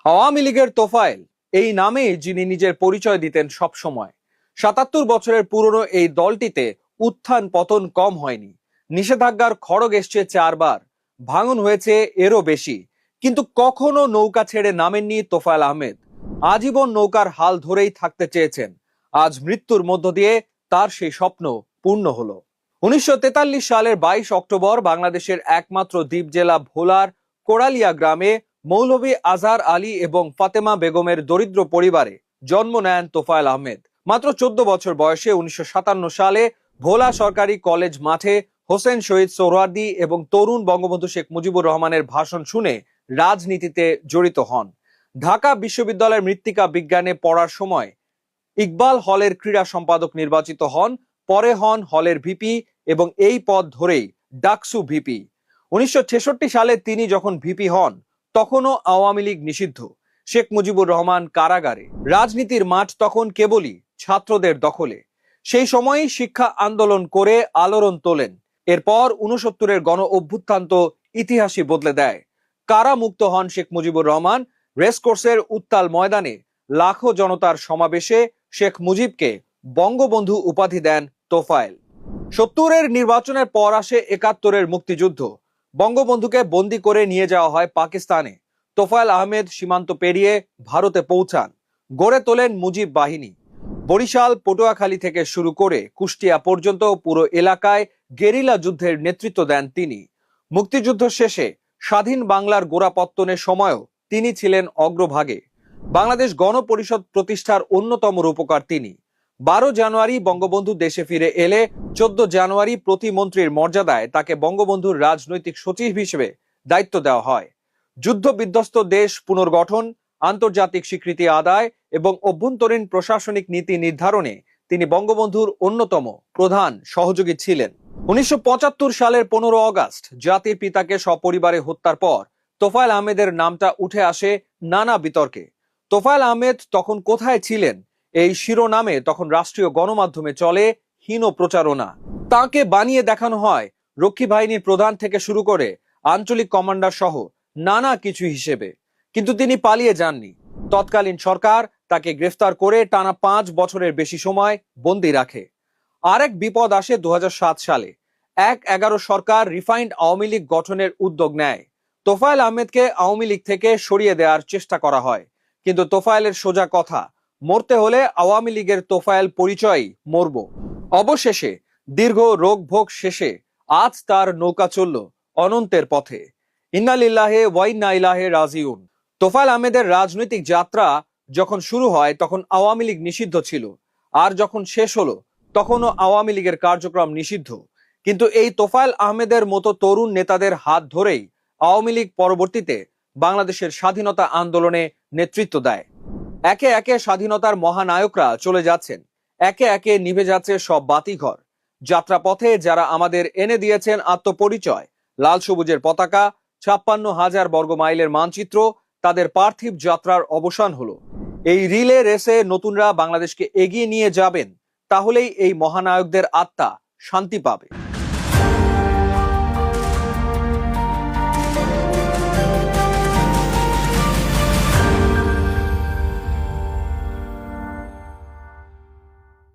আওয়ামী লীগের তোফায়েল এই নামে যিনি নিজের পরিচয় দিতেন সব সময়। ৭৭ বছরের পুরনো এই দলটিতে উত্থান পতন কম হয়নি। নিষেধাজ্ঞার খড়গ এসছে ৪ বার, ভাঙন হয়েছে এরও বেশি, কিন্তু কখনো নৌকা ছেড়ে নামেননি তোফায়েল আহমেদ। আজীবন নৌকার হাল ধরেই থাকতে চেয়েছেন। আজ মৃত্যুর মধ্য দিয়ে তার সেই স্বপ্ন পূর্ণ হলো। ১৯৪৩ সালের ২২ অক্টোবর বাংলাদেশের একমাত্র দ্বীপ জেলা ভোলার কোড়ালিয়া গ্রামে মৌলভী আজহার আলী এবং ফাতেমা বেগমের দরিদ্র পরিবারে জন্ম নেন তোফায়েল আহমেদ। মাত্র ১৪ বছর বয়সে ১৯৫৭ সালে ভোলা সরকারি কলেজ মাঠে হোসেন শহীদ সোহরাওয়ার্দী এবং তরুণ বঙ্গবন্ধু শেখ মুজিবুর রহমানের ভাষণ শুনে রাজনীতিতে জড়িত হন। ঢাকা বিশ্ববিদ্যালয়ের মৃত্তিকা বিজ্ঞানে পড়ার সময় ইকবাল হলের ক্রীড়া সম্পাদক নির্বাচিত হন, পরে হন হলের ভিপি এবং এই পদ ধরেই ডাকসু ভিপি। ১৯৬৬ সালে তিনি যখন ভিপি হন তখনও আওয়ামী লীগ নিষিদ্ধ, শেখ মুজিবুর রহমান কারাগারে। রাজনীতির মাঠ তখন কেবলই ছাত্রদের দখলে। সেই সময়ই শিক্ষা আন্দোলন করে আলোড়ন তোলেন। এরপর ৬৯-এর গণ অভ্যুত্থান তো ইতিহাসই বদলে দেয়। কারামুক্ত হন শেখ মুজিবুর রহমান। রেসকোর্সের উত্তাল ময়দানে লাখো জনতার সমাবেশে শেখ মুজিবকে বঙ্গবন্ধু উপাধি দেন তোফায়েল। ৭০-এর নির্বাচনের পর আসে ৭১-এর মুক্তিযুদ্ধ। বঙ্গবন্ধুকে বন্দী করে নিয়ে যাওয়া হয় পাকিস্তানে। তোফায়েল আহমেদ সীমান্ত পেরিয়ে ভারতে পৌঁছান, গড়ে তোলেন মুজিব বাহিনী। বরিশাল, পটুয়াখালী থেকে শুরু করে কুষ্টিয়া পর্যন্ত পুরো এলাকায় গেরিলা যুদ্ধের নেতৃত্ব দেন তিনি। মুক্তিযুদ্ধ শেষে স্বাধীন বাংলার গোড়াপত্তনের সময়ও তিনি ছিলেন অগ্রভাগে। বাংলাদেশ গণপরিষদ প্রতিষ্ঠার অন্যতম রূপকার তিনি। ১২ জানুয়ারি বঙ্গবন্ধু দেশে ফিরে এলে ১৪ জানুয়ারি প্রতিমন্ত্রীর মর্যাদায় তাকে বঙ্গবন্ধুর রাজনৈতিক সচিব হিসেবে দায়িত্ব দেওয়া হয়। যুদ্ধ বিধ্বস্ত দেশ পুনর্গঠন, আন্তর্জাতিক স্বীকৃতি আদায় এবং অভ্যন্তরীণ প্রশাসনিক নীতি নির্ধারণে তিনি বঙ্গবন্ধুর অন্যতম প্রধান সহযোগী ছিলেন। ১৯৭৫ সালের ১৫ অগাস্ট জাতির পিতাকে সপরিবারে হত্যার পর তোফায়েল আহমেদের নামটা উঠে আসে নানা বিতর্কে। তোফায়েল আহমেদ তখন কোথায় ছিলেন এই শিরোনামে তখন রাষ্ট্রীয় গণমাধ্যমে চলে হীন প্রচারণা। তাকে বানিয়ে দেখানো হয় রক্ষী বাহিনীর প্রধান থেকে শুরু করে আঞ্চলিক কমান্ডার সহ নানা কিছু হিসেবে। কিন্তু তিনি পালিয়ে যাননি। তৎকালীন সরকার তাকে গ্রেফতার করে টানা ৫ বছরের বেশি সময় বন্দী রাখে। আরেক বিপদ আসে ২০০৭ সালে। ১/১১ সরকার রিফাইন্ড আওয়ামী লীগ গঠনের উদ্যোগ নেয়। তোফায়েল আহমেদকে আওয়ামী লীগ থেকে সরিয়ে দেওয়ার চেষ্টা করা হয়, কিন্তু তোফায়েলের সোজা কথা, মরতে হলে আওয়ামী লীগের তোফায়েল পরিচয়ই মরব। অবশেষে দীর্ঘ রোগ ভোগ শেষে আজ তার নৌকা চলল অনন্তের পথে। ইন্না লিল্লাহি ওয়া ইন্না ইলাইহি রাজিউন। তোফায়েল আহমেদের রাজনৈতিক যাত্রা যখন শুরু হয় তখন আওয়ামী লীগ নিষিদ্ধ ছিল, আর যখন শেষ হলো তখনও আওয়ামী লীগের কার্যক্রম নিষিদ্ধ। কিন্তু এই তোফায়েল আহমেদের মতো তরুণ নেতাদের হাত ধরেই আওয়ামী লীগ পরবর্তীতে বাংলাদেশের স্বাধীনতা আন্দোলনে নেতৃত্ব দেয়। একে একে স্বাধীনতার মহানায়করা চলে যাচ্ছেন, একে একে নিভে যাচ্ছে সব বাতিঘর। যাত্রাপথে যারা আমাদের এনে দিয়েছেন আত্মপরিচয়, লাল সবুজের পতাকা, ৫৬,০০০ বর্গ মাইলের মানচিত্র, তাদের পার্থিব যাত্রার অবসান হলো। এই রিলে রেসে নতুনরা বাংলাদেশকে এগিয়ে নিয়ে যাবেন, তাহলেই এই মহানায়কদের আত্মা শান্তি পাবে।